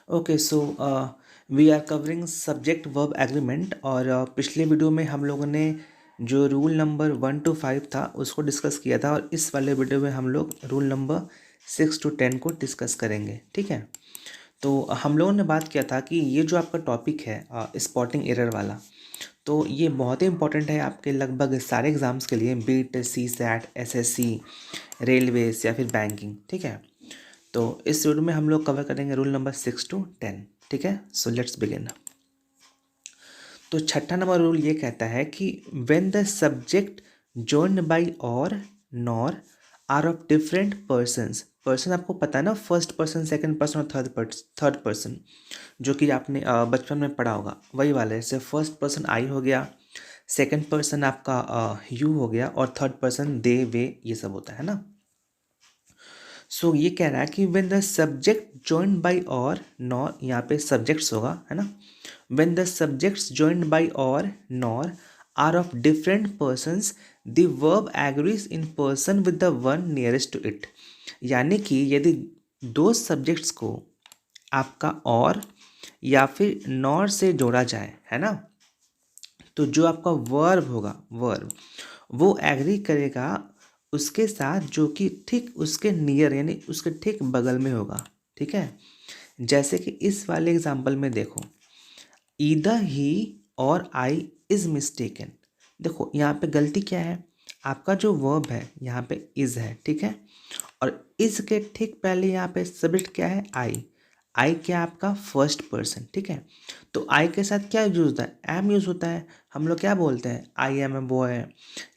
Okay so we are covering subject verb agreement और पिछले video में हम लोगों ने जो रूल नंबर 1 to 5 था उसको डिस्कस किया था और इस वाले वीडियो में हम लोग रूल नंबर 6 to 10 को डिस्कस करेंगे। ठीक है, तो हम लोगों ने बात किया था कि ये जो आपका टॉपिक है स्पॉटिंग एरर वाला, तो ये बहुत ही इंपॉर्टेंट है आपके लगभग सारे एग्जाम्स के लिए, बीट सी सैट SSC रेलवेज या फिर बैंकिंग। ठीक है, तो इस वीडियो में हम लोग कवर करेंगे रूल नंबर 6 to 10। ठीक है, सो लेट्स बिगिन। तो छठा नंबर रूल ये कहता है कि when the subject joined by or nor are of different persons. Person आपको पता है ना, फर्स्ट पर्सन, सेकंड पर्सन और थर्ड पर्सन, जो कि आपने बचपन में पढ़ा होगा, वही वाला है। जैसे फर्स्ट पर्सन आई हो गया, सेकंड पर्सन आपका यू हो गया और थर्ड पर्सन दे वे, ये सब होता है ना। सो ये कह रहा है कि when the subject joined by or nor, यहाँ पे सब्जेक्ट्स होगा है ना, when the subjects joined by or nor are of different persons the verb agrees in person with the one nearest to it. यानी कि यदि दो सब्जेक्ट्स को आपका और या फिर नॉर से जोड़ा जाए है ना, तो जो आपका वर्ब होगा, वर्ब वो एग्री करेगा उसके साथ जो कि ठीक उसके नियर यानी उसके ठीक बगल में होगा। ठीक है, जैसे कि इस वाले एग्जांपल में देखो, ईदर ही और आई इज मिस्टेकन। देखो यहाँ पे गलती क्या है, आपका जो वर्ब है यहाँ पे इज है। ठीक है, और इज के ठीक पहले यहाँ पे सब्जेक्ट क्या है, आई। आई क्या है, आपका फर्स्ट पर्सन। ठीक है, तो आई के साथ क्या यूज होता है, एम यूज होता है। हम लोग क्या बोलते हैं, आई एम ए बॉय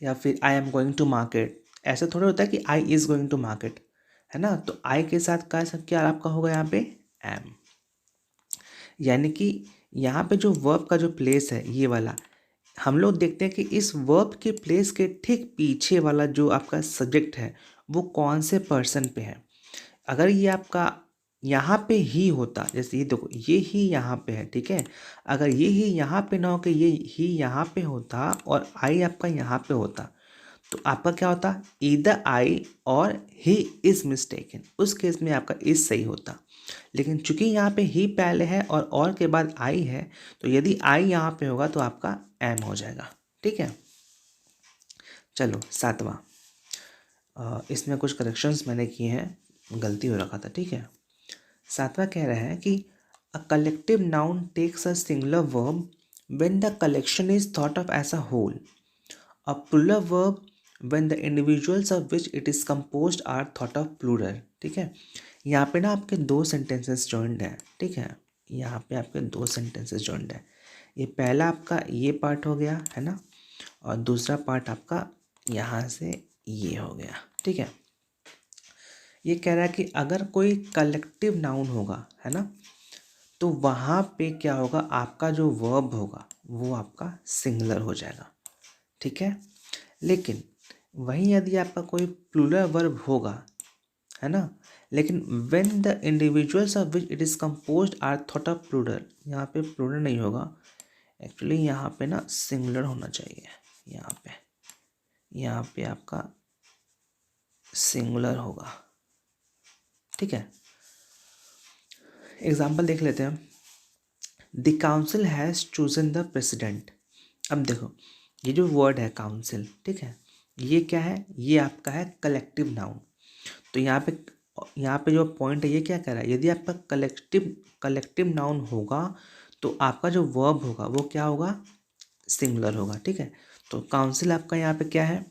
या फिर I am going to market. ऐसा थोड़ा होता है कि I is going to market, है ना। तो आई के साथ का सब क्या आपका होगा यहाँ पे, एम। यानी कि यहाँ पे जो वर्ब का जो प्लेस है ये वाला, हम लोग देखते हैं कि इस वर्ब के प्लेस के ठीक पीछे वाला जो आपका सब्जेक्ट है वो कौन से पर्सन पे है। अगर ये आपका यहाँ पे ही होता, जैसे ये देखो ये ही यहाँ पे है। ठीक है, अगर ये ही यहाँ पे ना हो के ये ही यहाँ पे होता और आई आपका यहाँ पे होता, तो आपका क्या होता, ईदर आई और ही इज मिस्टेकन। उस केस में आपका इज सही होता। लेकिन चूंकि यहाँ पे ही पहले है और के बाद आई है, तो यदि आई यहाँ पे होगा तो आपका एम हो जाएगा। ठीक है, चलो सातवां, इसमें कुछ करेक्शंस मैंने किए हैं, गलती हो रखा था। ठीक है, सातवां कह रहा है कि a collective noun takes a singular verb when the collection is thought of as a whole, a plural verb when the individuals of which it is composed are thought of plural. ठीक है, यहाँ पे ना आपके दो sentences joined हैं। ठीक है, यहाँ पे आपके दो सेंटेंसेस जॉइंड है। ये पहला आपका ये पार्ट हो गया है ना, और दूसरा पार्ट आपका यहाँ से ये हो गया। ठीक है, ये कह रहा है कि अगर कोई कलेक्टिव नाउन होगा है ना, तो वहाँ पे क्या होगा, आपका जो वर्ब होगा वो आपका सिंगुलर हो जाएगा। ठीक है, लेकिन वहीं यदि आपका कोई प्लूरल वर्ब होगा है ना, लेकिन when the individuals of which it is composed are thought of plural, यहाँ पे प्लूरल नहीं होगा एक्चुअली, यहाँ पे ना सिंगुलर होना चाहिए। यहाँ पे आपका सिंगुलर होगा। ठीक है, एग्जाम्पल देख लेते हैं। The council has chosen the president. अब देखो ये जो वर्ड है काउंसिल, ठीक है, ये क्या है, ये आपका है कलेक्टिव नाउन। तो यहाँ पे जो पॉइंट है ये क्या कह रहा है, यदि आपका कलेक्टिव नाउन होगा तो आपका जो वर्ब होगा वो क्या होगा, सिंगुलर होगा। ठीक है, तो काउंसिल आपका यहाँ पे क्या है,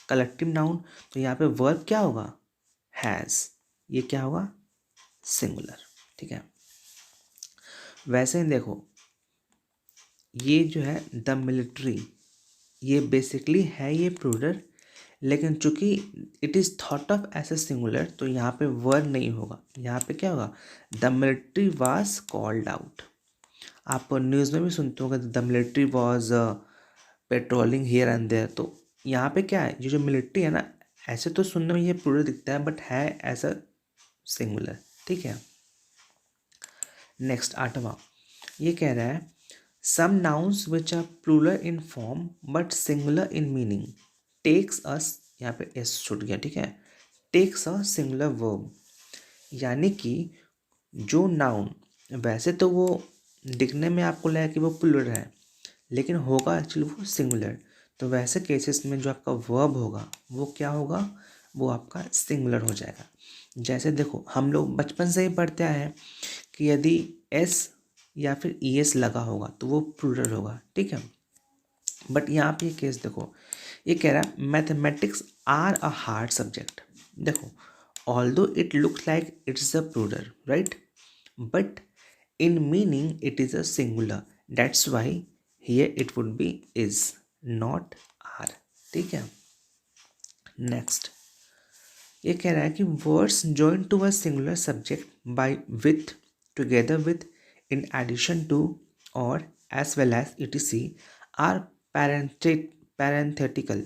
कलेक्टिव नाउन, तो यहाँ पे वर्ब क्या होगा, हैज़, ये क्या होगा, सिंगुलर। ठीक है, वैसे ही देखो ये जो है द मिलिट्री, ये बेसिकली है ये प्लूरल, लेकिन चूंकि it is thought of as a singular तो यहाँ पे वर्ब नहीं होगा, यहाँ पे क्या होगा, the military was called out. आप न्यूज़ में भी सुनते होंगे the military was patrolling here and there. तो यहाँ पे क्या है, ये जो मिलिट्री है ना, ऐसे तो सुनने में ये प्लूरल दिखता है बट है ऐसा सिंगुलर। ठीक है, नेक्स्ट आठवां, ये कह रहा है some nouns which are plural in form but singular in meaning takes us, यहाँ पे एस छूट गया। ठीक है, टेक्स अ सिंगुलर वर्ब। यानी कि जो नाउन वैसे तो वो दिखने में आपको लगेगा कि वो प्लूरल है, लेकिन होगा एक्चुअली वो सिंगुलर। तो वैसे केसेस में जो आपका वर्ब होगा वो क्या होगा, वो आपका सिंगुलर हो जाएगा। जैसे देखो हम लोग बचपन से ही पढ़ते आए हैं कि यदि एस या फिर ई एस लगा होगा तो वो प्लूरल होगा, ठीक है। बट यहाँ पे ये केस देखो, ये कह रहा है mathematics are a hard subject. देखो although it looks like it's a plural, right, but in meaning it is a singular, that's why here it would be is, not are, ठीक है। नेक्स्ट ये कह रहा है कि words join to a singular subject by with, together with, in addition to, or as well as etc are parenthetical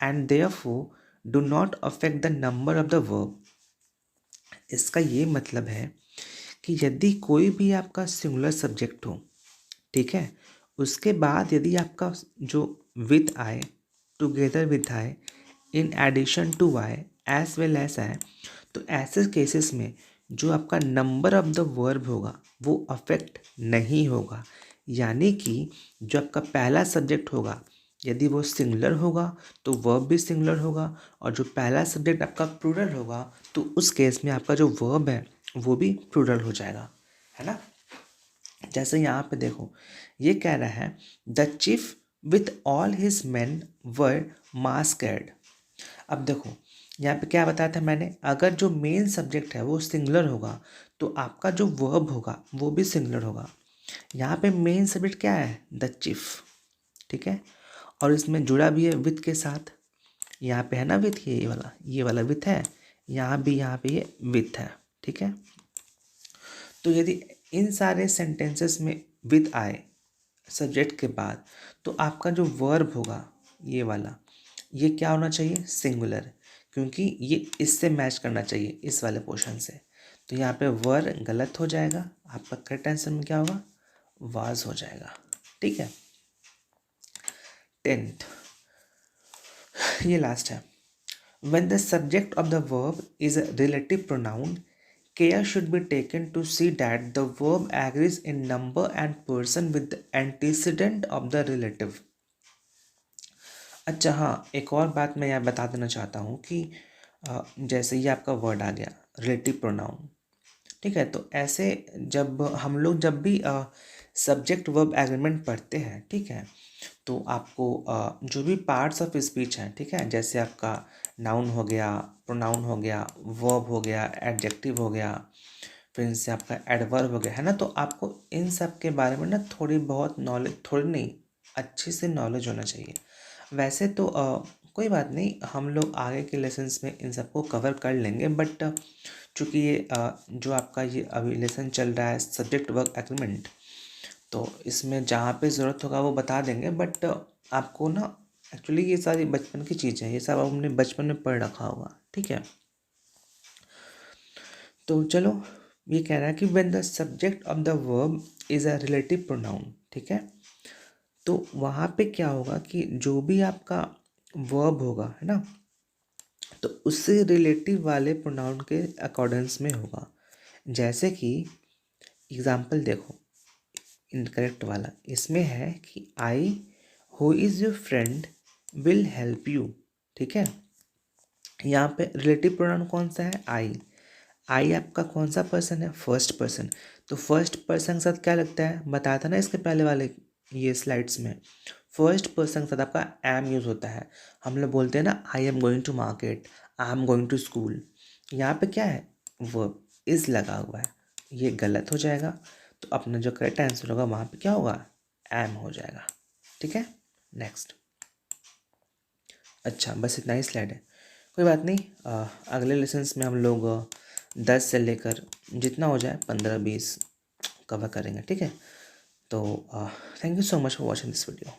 and therefore do not affect the number of the verb। इसका ये मतलब है कि यदि कोई भी आपका सिंगुलर सब्जेक्ट हो, ठीक है, उसके बाद यदि आपका जो विथ आए, टुगेदर विथ आए, इन एडिशन टू आए, एज वेल एज आए, तो ऐसे केसेस में जो आपका नंबर ऑफ द वर्ब होगा वो अफेक्ट नहीं होगा। यानी कि जो आपका पहला सब्जेक्ट होगा यदि वो सिंगुलर होगा तो वर्ब भी सिंगुलर होगा, और जो पहला सब्जेक्ट आपका प्लूरल होगा तो उस केस में आपका जो वर्ब है वो भी प्लूरल हो जाएगा, है ना। जैसे यहाँ पे देखो ये कह रहा है the chief with all his men were masked. अब देखो यहाँ पे क्या बताया था मैंने, अगर जो मेन सब्जेक्ट है वो सिंगुलर होगा तो आपका जो वर्ब होगा वो भी सिंगुलर होगा। यहाँ पे मेन सब्जेक्ट क्या है, द चीफ, ठीक है, और इसमें जुड़ा भी है विथ के साथ। यहाँ पे है ना विथ, ये वाला विथ है, यहाँ पे ये विथ है, ठीक है। तो यदि इन सारे सेंटेंसेस में विथ आए सब्जेक्ट के बाद तो आपका जो वर्ब होगा ये वाला, ये क्या होना चाहिए, सिंगुलर, क्योंकि ये इससे मैच करना चाहिए इस वाले पोर्शन से। तो यहाँ पे वर गलत हो जाएगा, आपका करेक्ट आंसर में क्या होगा, वाज हो जाएगा, ठीक है। 10th, ये लास्ट है। When the subject of the verb is a relative pronoun, care should be taken to see that the verb agrees in number and person with the antecedent of the relative। अच्छा हाँ, एक और बात मैं यहाँ बता देना चाहता हूँ कि जैसे ये आपका वर्ड आ गया रिलेटिव प्रोनाउन, ठीक है, तो ऐसे जब हम लोग जब भी सब्जेक्ट वर्ब एग्रीमेंट पढ़ते हैं, ठीक है, तो आपको जो भी पार्ट्स ऑफ स्पीच हैं, ठीक है, जैसे आपका नाउन हो गया, प्रोनाउन हो गया, वर्ब हो गया, एडजेक्टिव हो गया, फिर इनसे आपका एडवर्ब हो गया, है ना, तो आपको इन सब के बारे में ना थोड़ी बहुत नॉलेज, थोड़ी नहीं अच्छी से नॉलेज होना चाहिए। वैसे तो कोई बात नहीं, हम लोग आगे के लेसन्स में इन सबको कवर कर लेंगे, बट चूँकि ये जो आपका ये अभी लेसन चल रहा है सब्जेक्ट वर्ब एग्रीमेंट, तो इसमें जहाँ पे ज़रूरत होगा वो बता देंगे, बट आपको ना एक्चुअली ये सारी बचपन की चीज़ें हैं, ये सब हमने बचपन में पढ़ रखा होगा, ठीक है। तो चलो ये कह रहा है कि when the subject of the verb is a relative pronoun, ठीक है, तो वहाँ पे क्या होगा कि जो भी आपका वर्ब होगा, है ना, तो उससे रिलेटिव वाले प्रोनाउन के अकॉर्डेंस में होगा। जैसे कि एग्जाम्पल देखो, इनकरेक्ट वाला इसमें है कि I who is your friend will help you, ठीक है। यहाँ पे रिलेटिव प्रोनाउन कौन सा है, आई आपका कौन सा पर्सन है, फर्स्ट पर्सन। तो फर्स्ट पर्सन के साथ क्या लगता है, बताया था ना इसके पहले वाले ये स्लाइड्स में, फर्स्ट पर्सन के साथ आपका एम यूज़ होता है। हम लोग बोलते हैं ना I am going to market, I am going to school, यहाँ पे क्या है, वर्ब इज़ लगा हुआ है, ये गलत हो जाएगा। तो अपना जो करेक्ट आंसर होगा वहाँ पे क्या होगा, एम हो जाएगा, ठीक है। नेक्स्ट, अच्छा बस इतना ही स्लाइड है, कोई बात नहीं, अगले लेसन्स में हम लोग 10 से लेकर जितना हो जाए 15-20 कवर करेंगे, ठीक है। तो thank you so much for watching this video.